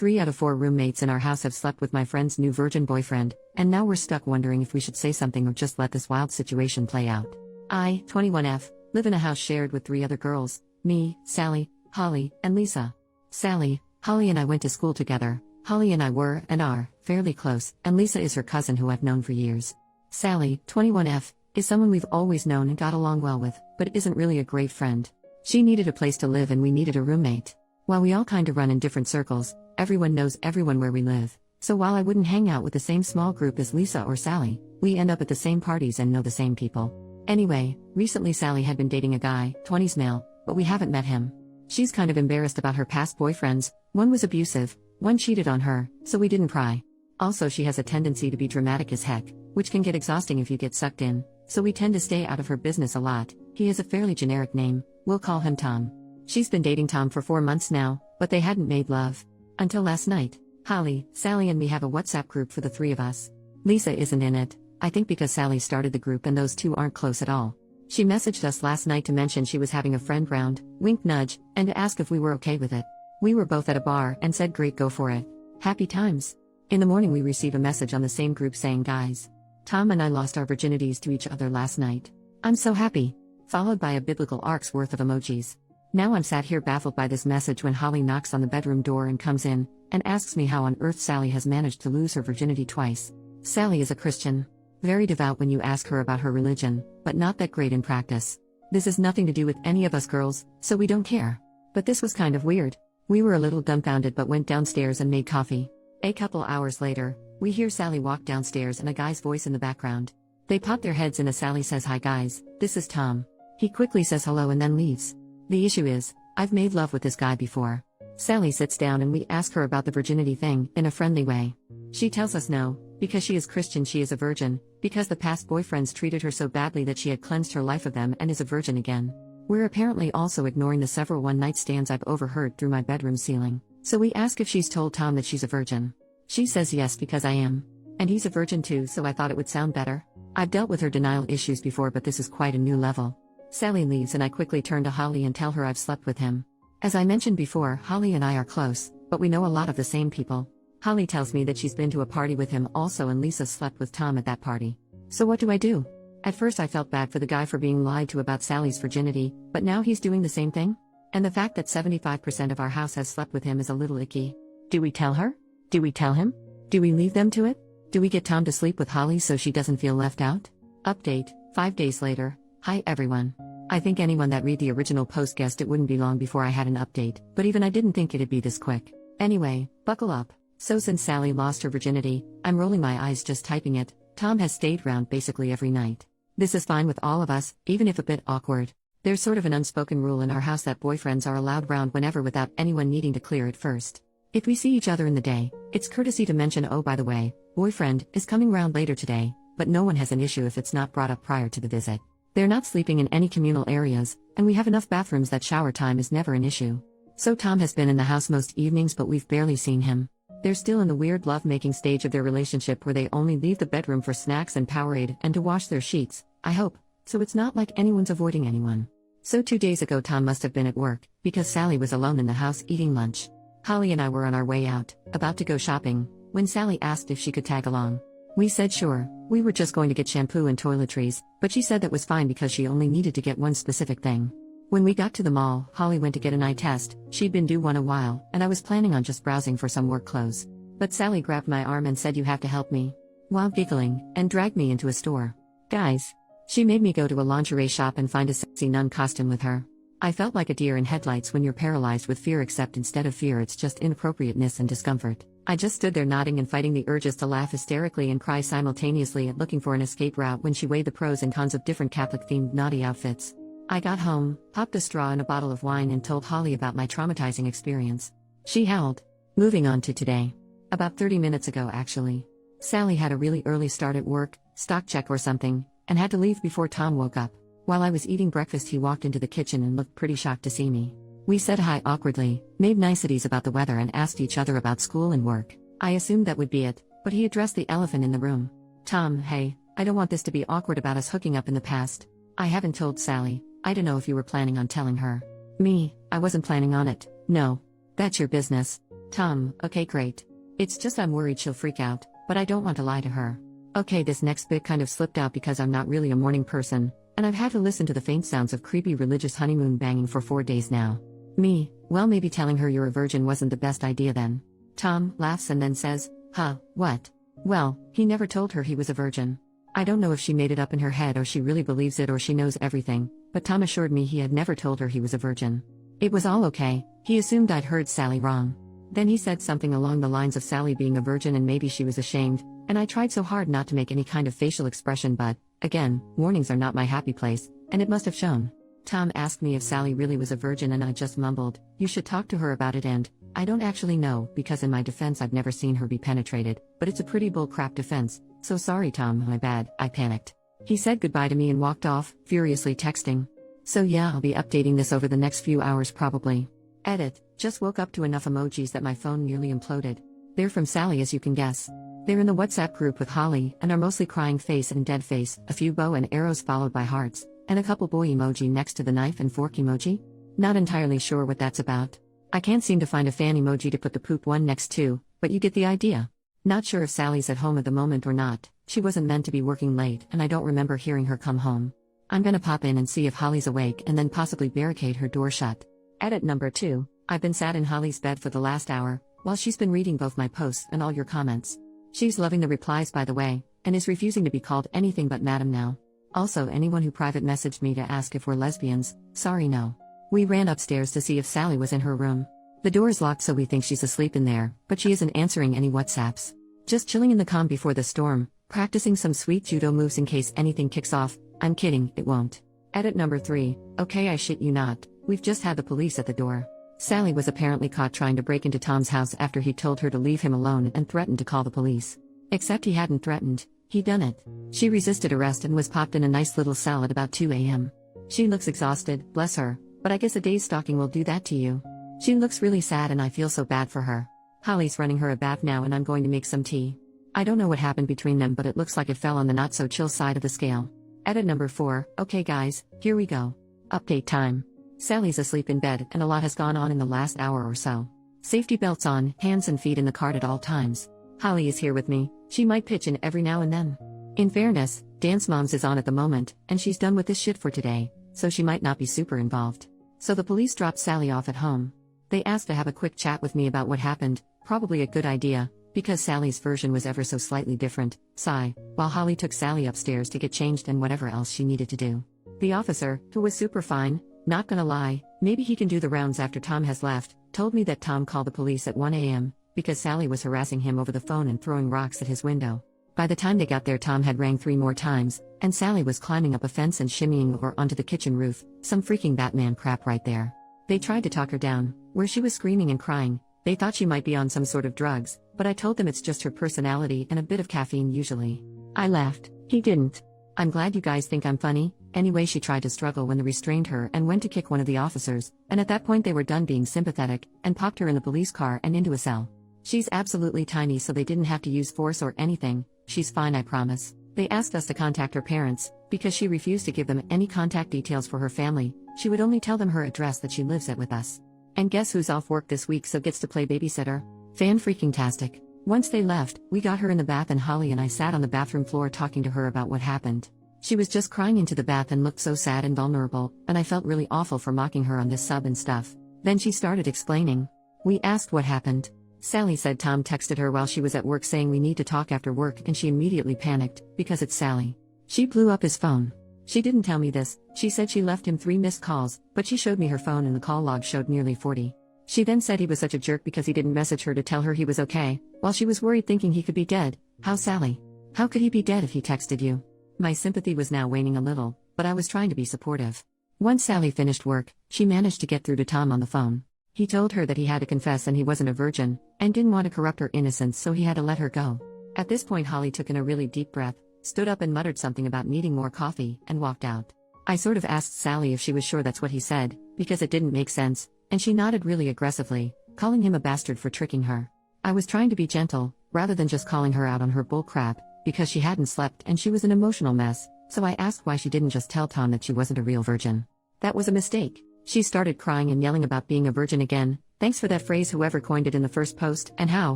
3 out of 4 roommates in our house have slept with my friend's new virgin boyfriend, and now we're stuck wondering if we should say something or just let this wild situation play out. I, 21F, live in a house shared with 3 other girls, me, Sally, Holly, and Lisa. Sally, Holly and I went to school together. Holly and I were, and are, fairly close, and Lisa is her cousin who I've known for years. Sally, 21F, is someone we've always known and got along well with, but isn't really a great friend. She needed a place to live and we needed a roommate. While we all kinda run in different circles, everyone knows everyone where we live. So while I wouldn't hang out with the same small group as Lisa or Sally, we end up at the same parties and know the same people. Anyway, recently Sally had been dating a guy, 20s male, but we haven't met him. She's kind of embarrassed about her past boyfriends, one was abusive, one cheated on her, so we didn't pry. Also she has a tendency to be dramatic as heck, which can get exhausting if you get sucked in, so we tend to stay out of her business a lot. He has a fairly generic name, we'll call him Tom. She's been dating Tom for 4 months now, but they hadn't made love. Until last night. Holly, Sally and me have a WhatsApp group for the 3 of us. Lisa isn't in it, I think because Sally started the group and those 2 aren't close at all. She messaged us last night to mention she was having a friend round, wink nudge, and to ask if we were okay with it. We were both at a bar and said great, go for it. Happy times. In the morning we receive a message on the same group saying, guys, Tom and I lost our virginities to each other last night. I'm so happy. Followed by a biblical arc's worth of emojis. Now I'm sat here baffled by this message when Holly knocks on the bedroom door and comes in, and asks me how on earth Sally has managed to lose her virginity twice. Sally is a Christian. Very devout when you ask her about her religion, but not that great in practice. This has nothing to do with any of us girls, so we don't care. But this was kind of weird. We were a little dumbfounded but went downstairs and made coffee. A couple hours later, we hear Sally walk downstairs and a guy's voice in the background. They pop their heads in as Sally says, hi guys, this is Tom. He quickly says hello and then leaves. The issue is, I've made love with this guy before. Sally sits down and we ask her about the virginity thing, in a friendly way. She tells us no, because she is Christian she is a virgin, because the past boyfriends treated her so badly that she had cleansed her life of them and is a virgin again. We're apparently also ignoring the several one-night stands I've overheard through my bedroom ceiling, so we ask if she's told Tom that she's a virgin. She says yes because I am. And he's a virgin too, so I thought it would sound better. I've dealt with her denial issues before but this is quite a new level. Sally leaves and I quickly turn to Holly and tell her I've slept with him. As I mentioned before, Holly and I are close, but we know a lot of the same people. Holly tells me that she's been to a party with him also and Lisa slept with Tom at that party. So what do I do? At first I felt bad for the guy for being lied to about Sally's virginity, but now he's doing the same thing? And the fact that 75% of our house has slept with him is a little icky. Do we tell her? Do we tell him? Do we leave them to it? Do we get Tom to sleep with Holly so she doesn't feel left out? Update, 5 days later. Hi everyone. I think anyone that read the original post guessed it wouldn't be long before I had an update, but even I didn't think it'd be this quick. Anyway, buckle up. So since Sally lost her virginity, I'm rolling my eyes just typing it, Tom has stayed round basically every night. This is fine with all of us, even if a bit awkward. There's sort of an unspoken rule in our house that boyfriends are allowed round whenever without anyone needing to clear it first. If we see each other in the day, it's courtesy to mention, oh by the way, boyfriend is coming round later today, but no one has an issue if it's not brought up prior to the visit. They're not sleeping in any communal areas, and we have enough bathrooms that shower time is never an issue. So Tom has been in the house most evenings but we've barely seen him. They're still in the weird love-making stage of their relationship where they only leave the bedroom for snacks and Powerade and to wash their sheets, I hope, so it's not like anyone's avoiding anyone. So 2 days ago Tom must have been at work, because Sally was alone in the house eating lunch. Holly and I were on our way out, about to go shopping, when Sally asked if she could tag along. We said sure, we were just going to get shampoo and toiletries, but she said that was fine because she only needed to get one specific thing. When we got to the mall, Holly went to get an eye test, she'd been due one a while, and I was planning on just browsing for some work clothes. But Sally grabbed my arm and said you have to help me. While giggling, and dragged me into a store. Guys. She made me go to a lingerie shop and find a sexy nun costume with her. I felt like a deer in headlights when you're paralyzed with fear, except instead of fear it's just inappropriateness and discomfort. I just stood there nodding and fighting the urges to laugh hysterically and cry simultaneously at looking for an escape route when she weighed the pros and cons of different Catholic-themed naughty outfits. I got home, popped a straw in a bottle of wine and told Holly about my traumatizing experience. She howled. Moving on to today. About 30 minutes ago actually. Sally had a really early start at work, stock check or something, and had to leave before Tom woke up. While I was eating breakfast he walked into the kitchen and looked pretty shocked to see me. We said hi awkwardly, made niceties about the weather and asked each other about school and work. I assumed that would be it, but he addressed the elephant in the room. Tom, hey, I don't want this to be awkward about us hooking up in the past. I haven't told Sally, I don't know if you were planning on telling her. Me, I wasn't planning on it, no. That's your business. Tom, okay, great. It's just I'm worried she'll freak out, but I don't want to lie to her. Okay, this next bit kind of slipped out because I'm not really a morning person, and I've had to listen to the faint sounds of creepy religious honeymoon banging for 4 days now. Me, well, maybe telling her you're a virgin wasn't the best idea then. Tom laughs and then says, huh, what? Well, he never told her he was a virgin. I don't know if she made it up in her head or she really believes it or she knows everything, but Tom assured me he had never told her he was a virgin. It was all okay, he assumed I'd heard Sally wrong. Then he said something along the lines of Sally being a virgin and maybe she was ashamed, and I tried so hard not to make any kind of facial expression but, again, mornings are not my happy place, and it must have shown. Tom asked me if Sally really was a virgin and I just mumbled, you should talk to her about it and, I don't actually know, because in my defense I've never seen her be penetrated, but it's a pretty bullcrap defense, so sorry Tom, my bad, I panicked. He said goodbye to me and walked off, furiously texting. So yeah, I'll be updating this over the next few hours probably. Edit, just woke up to enough emojis that my phone nearly imploded. They're from Sally as you can guess. They're in the WhatsApp group with Holly and are mostly crying face and dead face, a few bow and arrows followed by hearts, and a couple boy emoji next to the knife and fork emoji. Not entirely sure what that's about. I can't seem to find a fan emoji to put the poop one next to, but you get the idea. Not sure if Sally's at home at the moment or not, she wasn't meant to be working late and I don't remember hearing her come home. I'm gonna pop in and see if Holly's awake and then possibly barricade her door shut. Edit number 2, I've been sat in Holly's bed for the last hour, while she's been reading both my posts and all your comments. She's loving the replies by the way, and is refusing to be called anything but madam now. Also anyone who private messaged me to ask if we're lesbians, sorry no. We ran upstairs to see if Sally was in her room. The door is locked so we think she's asleep in there, but she isn't answering any WhatsApps. Just chilling in the calm before the storm, practicing some sweet judo moves in case anything kicks off. I'm kidding, it won't. Edit number 3, okay I shit you not, we've just had the police at the door. Sally was apparently caught trying to break into Tom's house after he told her to leave him alone and threatened to call the police. Except he hadn't threatened, he'd done it. She resisted arrest and was popped in a nice little cell at about 2 a.m. She looks exhausted, bless her, but I guess a day's stalking will do that to you. She looks really sad and I feel so bad for her. Holly's running her a bath now and I'm going to make some tea. I don't know what happened between them but it looks like it fell on the not so chill side of the scale. Edit number 4, okay guys, here we go. Update time. Sally's asleep in bed and a lot has gone on in the last hour or so. Safety belts on, hands and feet in the cart at all times. Holly is here with me, she might pitch in every now and then. In fairness, Dance Moms is on at the moment, and she's done with this shit for today, so she might not be super involved. So the police dropped Sally off at home. They asked to have a quick chat with me about what happened, probably a good idea, because Sally's version was ever so slightly different, sigh, while Holly took Sally upstairs to get changed and whatever else she needed to do. The officer, who was super fine, not gonna lie, maybe he can do the rounds after Tom has left, told me that Tom called the police at 1 a.m., because Sally was harassing him over the phone and throwing rocks at his window. By the time they got there Tom had rang 3 more times, and Sally was climbing up a fence and shimmying over onto the kitchen roof, some freaking Batman crap right there. They tried to talk her down, where she was screaming and crying, they thought she might be on some sort of drugs, but I told them it's just her personality and a bit of caffeine usually. I laughed, he didn't. I'm glad you guys think I'm funny. Anyway, she tried to struggle when they restrained her and went to kick one of the officers, and at that point they were done being sympathetic, and popped her in the police car and into a cell. She's absolutely tiny so they didn't have to use force or anything, she's fine I promise. They asked us to contact her parents, because she refused to give them any contact details for her family, she would only tell them her address that she lives at with us. And guess who's off work this week so gets to play babysitter? Fan-freaking-tastic. Once they left, we got her in the bath and Holly and I sat on the bathroom floor talking to her about what happened. She was just crying into the bath and looked so sad and vulnerable, and I felt really awful for mocking her on this sub and stuff. Then she started explaining. We asked what happened. Sally said Tom texted her while she was at work saying we need to talk after work and she immediately panicked, because it's Sally. She blew up his phone. She didn't tell me this, she said she left him 3 missed calls, but she showed me her phone and the call log showed nearly 40. She then said he was such a jerk because he didn't message her to tell her he was okay, while she was worried thinking he could be dead. How Sally? How could he be dead if he texted you? My sympathy was now waning a little, but I was trying to be supportive. Once Sally finished work, she managed to get through to Tom on the phone. He told her that he had to confess and he wasn't a virgin, and didn't want to corrupt her innocence so he had to let her go. At this point Holly took in a really deep breath, stood up and muttered something about needing more coffee, and walked out. I sort of asked Sally if she was sure that's what he said, because it didn't make sense, and she nodded really aggressively, calling him a bastard for tricking her. I was trying to be gentle, rather than just calling her out on her bull crap, because she hadn't slept and she was an emotional mess, so I asked why she didn't just tell Tom that she wasn't a real virgin. That was a mistake. She started crying and yelling about being a virgin again, Thanks for that phrase, whoever coined it in the first post, and how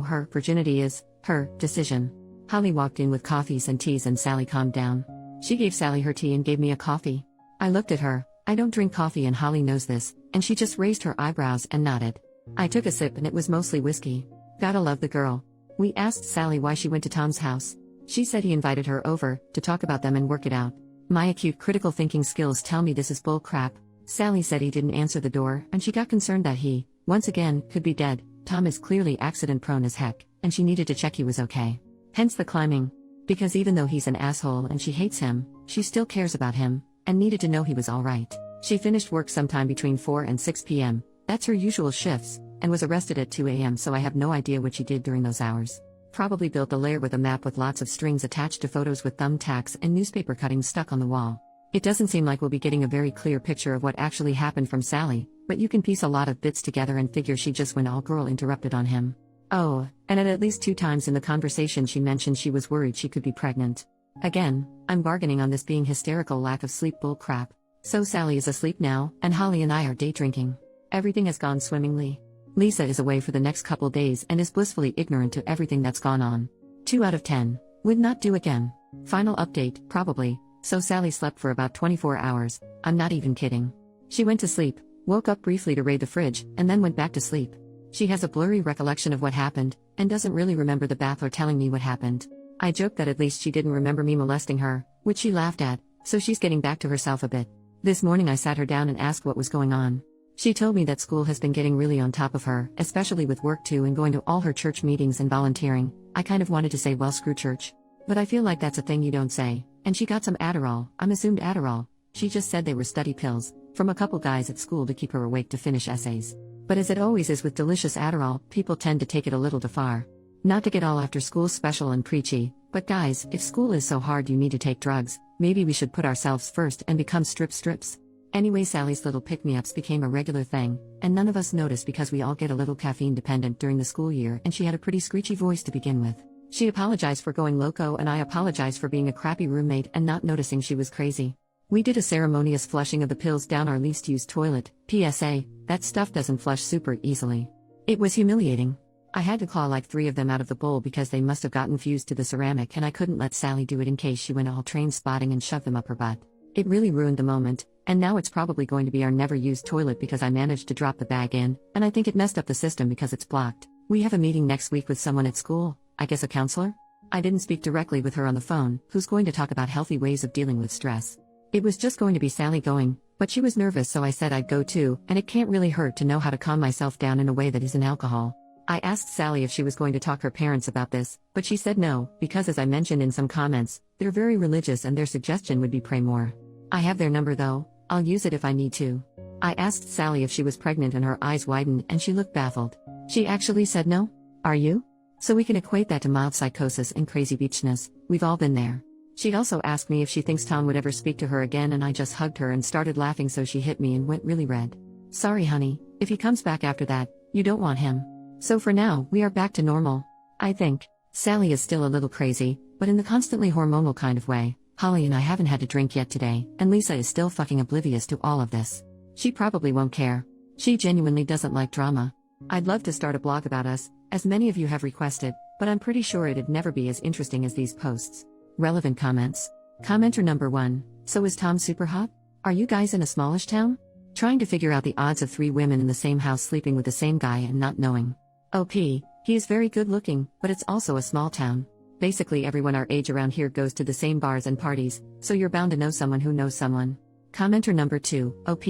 her virginity is her decision. Holly walked in with coffees and teas and Sally calmed down. She gave Sally her tea and gave me a coffee. I looked at her. I don't drink coffee and Holly knows this, and she just raised her eyebrows and nodded. I took a sip and it was mostly whiskey. Gotta love the girl. We asked Sally why she went to Tom's house. She said he invited her over to talk about them and work it out. My acute critical thinking skills tell me this is bull crap. Sally said he didn't answer the door and she got concerned that he, once again, could be dead. Tom is clearly accident prone as heck, and she needed to check he was okay. Hence the climbing. Because even though he's an asshole and she hates him, she still cares about him, and needed to know he was alright. She finished work sometime between 4 and 6 p.m., that's her usual shifts, and was arrested at 2 a.m. so I have no idea what she did during those hours. Probably built a lair with a map with lots of strings attached to photos with thumbtacks and newspaper cuttings stuck on the wall. It doesn't seem like we'll be getting a very clear picture of what actually happened from Sally, but you can piece a lot of bits together and figure she just went all girl interrupted on him. Oh, and at least 2 times in the conversation she mentioned she was worried she could be pregnant. Again, I'm bargaining on this being hysterical lack of sleep bull crap. So Sally is asleep now, and Holly and I are day drinking. Everything has gone swimmingly. Lisa is away for the next couple days and is blissfully ignorant to everything that's gone on. 2 out of 10. Would not do again. Final update, probably. So Sally slept for about 24 hours, I'm not even kidding. She went to sleep, woke up briefly to raid the fridge, and then went back to sleep. She has a blurry recollection of what happened, and doesn't really remember the bath or telling me what happened. I joked that at least she didn't remember me molesting her, which she laughed at, so she's getting back to herself a bit. This morning I sat her down and asked what was going on. She told me that school has been getting really on top of her, especially with work too and going to all her church meetings and volunteering. I kind of wanted to say, well, screw church. But I feel like that's a thing you don't say. And she got some Adderall, I'm assumed Adderall. She just said they were study pills, from a couple guys at school to keep her awake to finish essays. But as it always is with delicious Adderall, people tend to take it a little too far. Not to get all after school special and preachy, but guys, if school is so hard you need to take drugs, maybe we should put ourselves first and become strips. Anyway, Sally's little pick-me-ups became a regular thing, and none of us noticed because we all get a little caffeine dependent during the school year, and she had a pretty screechy voice to begin with. She apologized for going loco and I apologized for being a crappy roommate and not noticing she was crazy. We did a ceremonious flushing of the pills down our least used toilet. PSA, that stuff doesn't flush super easily. It was humiliating. I had to claw like 3 of them out of the bowl because they must have gotten fused to the ceramic and I couldn't let Sally do it in case she went all train spotting and shoved them up her butt. It really ruined the moment, and now it's probably going to be our never used toilet because I managed to drop the bag in, and I think it messed up the system because it's blocked. We have a meeting next week with someone at school, I guess a counselor? I didn't speak directly with her on the phone, who's going to talk about healthy ways of dealing with stress. It was just going to be Sally going, but she was nervous so I said I'd go too, and it can't really hurt to know how to calm myself down in a way that isn't alcohol. I asked Sally if she was going to talk her parents about this, but she said no, because as I mentioned in some comments, they're very religious and their suggestion would be pray more. I have their number though, I'll use it if I need to. I asked Sally if she was pregnant and her eyes widened and she looked baffled. She actually said no? Are you? So we can equate that to mild psychosis and crazy beachness, we've all been there. She also asked me if she thinks Tom would ever speak to her again and I just hugged her and started laughing so she hit me and went really red. Sorry honey, if he comes back after that, you don't want him. So for now, we are back to normal. I think. Sally is still a little crazy, but in the constantly hormonal kind of way. Holly and I haven't had a drink yet today, and Lisa is still fucking oblivious to all of this. She probably won't care. She genuinely doesn't like drama. I'd love to start a blog about us, as many of you have requested, but I'm pretty sure it'd never be as interesting as these posts. Relevant comments. Commenter number 1, so is Tom super hot? Are you guys in a smallish town? Trying to figure out the odds of 3 women in the same house sleeping with the same guy and not knowing. OP, he is very good looking, but it's also a small town. Basically everyone our age around here goes to the same bars and parties, so you're bound to know someone who knows someone. Commenter number 2, OP,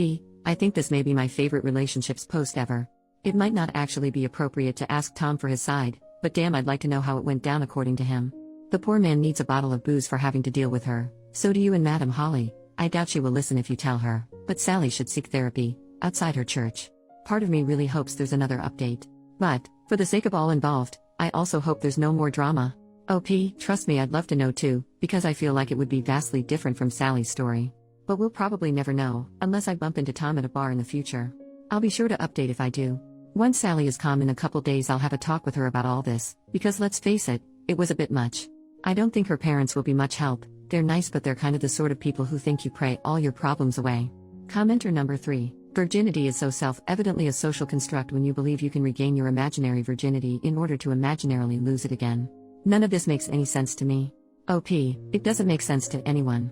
I think this may be my favorite relationships post ever. It might not actually be appropriate to ask Tom for his side, but damn I'd like to know how it went down according to him. The poor man needs a bottle of booze for having to deal with her, so do you and Madam Holly. I doubt she will listen if you tell her, but Sally should seek therapy, outside her church. Part of me really hopes there's another update. But, for the sake of all involved, I also hope there's no more drama. OP, trust me I'd love to know too, because I feel like it would be vastly different from Sally's story. But we'll probably never know, unless I bump into Tom at a bar in the future. I'll be sure to update if I do. Once Sally is calm in a couple days I'll have a talk with her about all this, because let's face it, it was a bit much. I don't think her parents will be much help, they're nice but they're kind of the sort of people who think you pray all your problems away. Commenter number 3, Virginity is so self-evidently a social construct when you believe you can regain your imaginary virginity in order to imaginarily lose it again. None of this makes any sense to me. OP, it doesn't make sense to anyone.